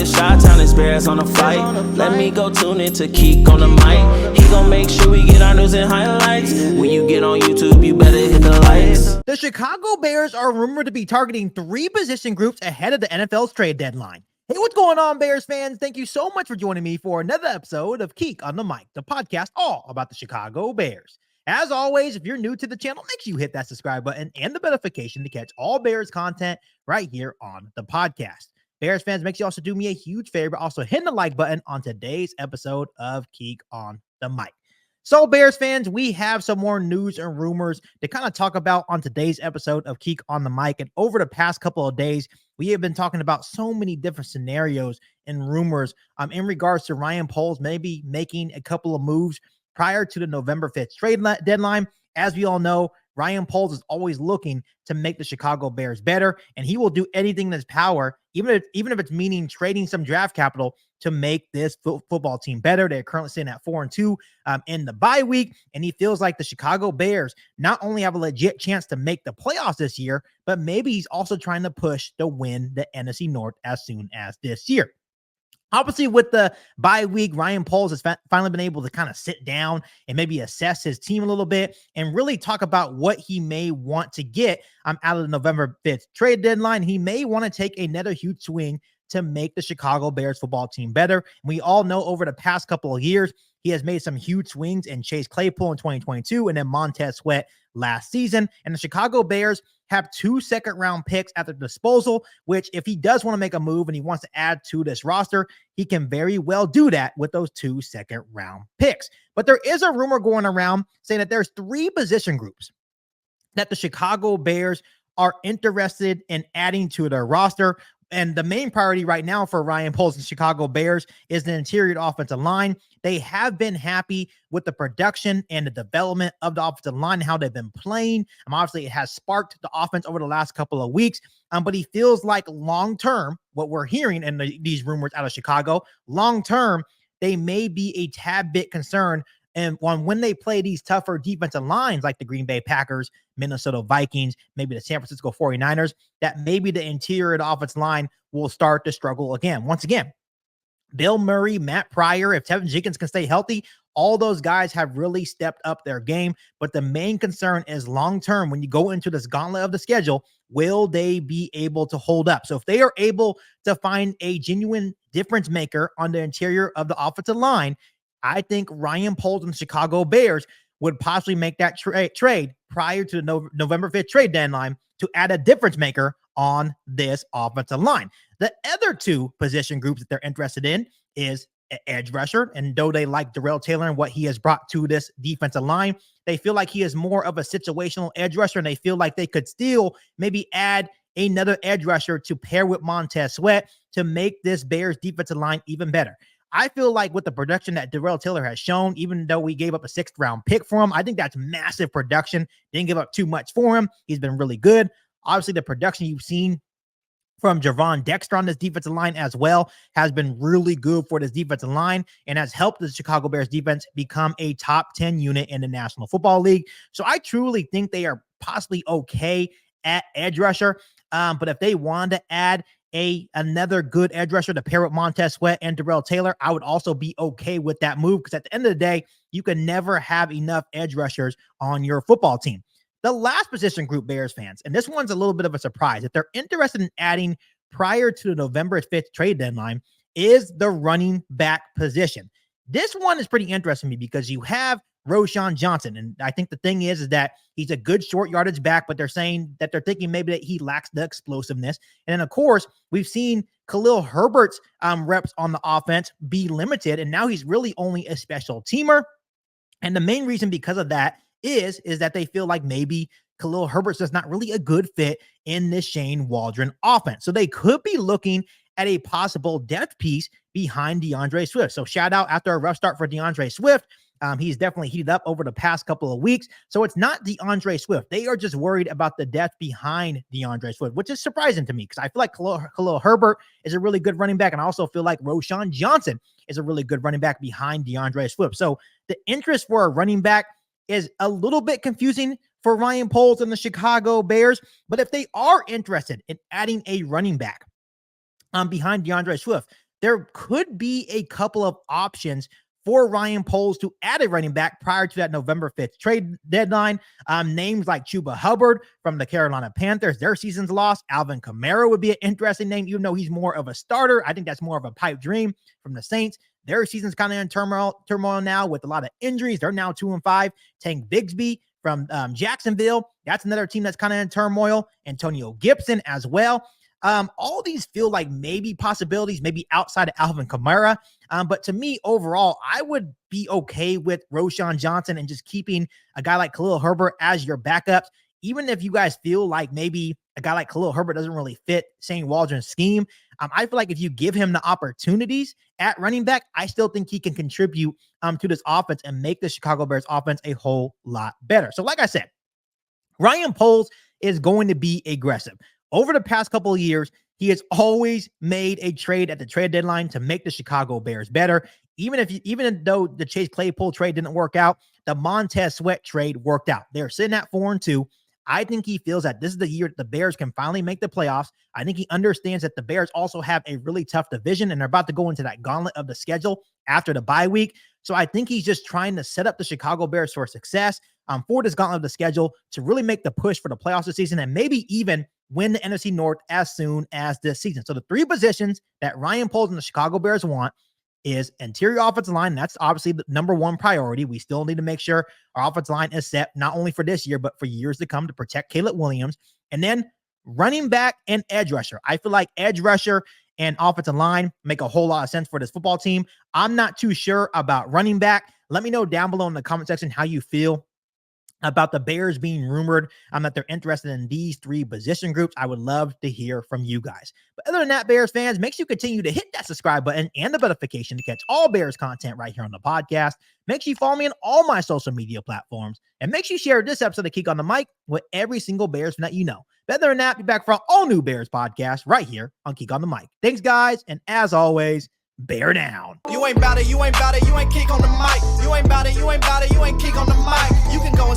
it's Chi-Town, it's Bears on the flight. Let me go tune in to Keek on the mic. He gon' make sure we get our news and highlights. When you get on YouTube, you better hit the likes. The Chicago Bears are rumored to be targeting 3 position groups ahead of the NFL's trade deadline. Hey, what's going on, Bears fans? Thank you so much for joining me for another episode of Keek on the Mic, the podcast all about the Chicago Bears. As always, if you're new to the channel, make sure you hit that subscribe button and the notification to catch all Bears content right here on the podcast. Bears fans, make sure you also do me a huge favor, also hit the like button on today's episode of Keek on the Mic. So, Bears fans, we have some more news and rumors to kind of talk about on today's episode of Keek on the Mic. And over the past couple of days, we have been talking about so many different scenarios and rumors in regards to Ryan Poles maybe making a couple of moves prior to the November 5th trade deadline. As we all know, Ryan Poles is always looking to make the Chicago Bears better, and he will do anything in his power, even if it's meaning trading some draft capital to make this football team better. They're currently sitting at 4-2 in the bye week, and he feels like the Chicago Bears not only have a legit chance to make the playoffs this year, but maybe he's also trying to push to win the NFC North as soon as this year. Obviously, with the bye week, Ryan Poles has finally been able to kind of sit down and maybe assess his team a little bit and really talk about what he may want to get out of the November 5th trade deadline. He may want to take another huge swing to make the Chicago Bears football team better. We all know over the past couple of years, he has made some huge swings in Chase Claypool in 2022 and then Montez Sweat last season. And the Chicago Bears have 2 second-round picks at their disposal, which if he does want to make a move and he wants to add to this roster, he can very well do that with those 2 second-round picks. But there is a rumor going around saying that there's 3 position groups that the Chicago Bears are interested in adding to their roster. And the main priority right now for Ryan Poles and Chicago Bears is the interior offensive line. They have been happy with the production and the development of the offensive line, how they've been playing. Obviously, it has sparked the offense over the last couple of weeks. But he feels like long-term, what we're hearing in these rumors out of Chicago, long-term, they may be a tad bit concerned. And when they play these tougher defensive lines like the Green Bay Packers, Minnesota Vikings, maybe the San Francisco 49ers, that maybe the interior of the offensive line will start to struggle again. Once again, Bill Murray, Matt Pryor, if Tevin Jenkins can stay healthy, all those guys have really stepped up their game. But the main concern is long-term, when you go into this gauntlet of the schedule, will they be able to hold up? So if they are able to find a genuine difference maker on the interior of the offensive line, I think Ryan Poles and the Chicago Bears would possibly make that trade prior to the November 5th trade deadline to add a difference maker on this offensive line. The other 2 position groups that they're interested in is edge rusher. And though they like Darrell Taylor and what he has brought to this defensive line, they feel like he is more of a situational edge rusher, and they feel like they could still maybe add another edge rusher to pair with Montez Sweat to make this Bears defensive line even better. I feel like with the production that Darrell Taylor has shown, even though we gave up a 6th-round pick for him, I think that's massive production. Didn't give up too much for him. He's been really good. Obviously, the production you've seen from Javon Dexter on this defensive line as well has been really good for this defensive line and has helped the Chicago Bears defense become a top 10 unit in the National Football League. So I truly think they are possibly okay at edge rusher. But if they wanted to add another good edge rusher to pair with Montez Sweat and Darrell Taylor, I would also be okay with that move, because at the end of the day, you can never have enough edge rushers on your football team. The last position group, Bears fans, and this one's a little bit of a surprise, if they're interested in adding prior to the November 5th trade deadline, is the running back position. This one is pretty interesting to me because you have Roschon Johnson. And I think the thing is that he's a good short yardage back, but they're saying that they're thinking maybe that he lacks the explosiveness. And then, of course, we've seen Khalil Herbert's reps on the offense be limited, and now he's really only a special teamer. And the main reason because of that is that they feel like maybe Khalil Herbert's just not really a good fit in this Shane Waldron offense. So they could be looking at a possible depth piece behind DeAndre Swift. So shout out after a rough start for DeAndre Swift. He's definitely heated up over the past couple of weeks. So it's not DeAndre Swift. They are just worried about the depth behind DeAndre Swift, which is surprising to me because I feel like Khalil Herbert is a really good running back. And I also feel like Roschon Johnson is a really good running back behind DeAndre Swift. So the interest for a running back is a little bit confusing for Ryan Poles and the Chicago Bears. But if they are interested in adding a running back behind DeAndre Swift, there could be a couple of options for Ryan Poles to add a running back prior to that November 5th trade deadline. Names like Chuba Hubbard from the Carolina Panthers, their season's lost. Alvin Kamara would be an interesting name, even though he's more of a starter. I think that's more of a pipe dream from the Saints. Their season's kind of in turmoil now with a lot of injuries. They're now 2-5. Tank Bigsby from Jacksonville, that's another team that's kind of in turmoil. Antonio Gibson as well. All these feel like maybe possibilities, maybe outside of Alvin Kamara. But to me, overall, I would be okay with Roschon Johnson and just keeping a guy like Khalil Herbert as your backups. Even if you guys feel like maybe a guy like Khalil Herbert doesn't really fit Shane Waldron's scheme, I feel like if you give him the opportunities at running back, I still think he can contribute to this offense and make the Chicago Bears offense a whole lot better. So like I said, Ryan Poles is going to be aggressive. Over the past couple of years, he has always made a trade at the trade deadline to make the Chicago Bears better. Even though the Chase Claypool trade didn't work out, the Montez Sweat trade worked out. They're sitting at 4-2. I think he feels that this is the year that the Bears can finally make the playoffs. I think he understands that the Bears also have a really tough division, and they're about to go into that gauntlet of the schedule after the bye week. So I think he's just trying to set up the Chicago Bears for success for this gauntlet of the schedule to really make the push for the playoffs this season and maybe even win the NFC North as soon as this season. So the three positions that Ryan Poles and the Chicago Bears want is interior offensive line. That's obviously the number one priority. We still need to make sure our offensive line is set, not only for this year, but for years to come to protect Caleb Williams. And then running back and edge rusher. I feel like edge rusher and offensive line make a whole lot of sense for this football team. I'm not too sure about running back. Let me know down below in the comment section how you feel about the Bears being rumored that they're interested in these three position groups. I would love to hear from you guys. But other than that, Bears fans, make sure you continue to hit that subscribe button and the notification to catch all Bears content right here on the podcast. Make sure you follow me on all my social media platforms. And make sure you share this episode of Kick on the Mic with every single Bears fan that you know. But other than that, be back for an all-new Bears podcast right here on Kick on the Mic. Thanks, guys. And as always, bear down. You ain't bout it, you ain't bout it, you ain't kick on the mic. You ain't bout it, you ain't bout it, you ain't kick on the mic. You can go and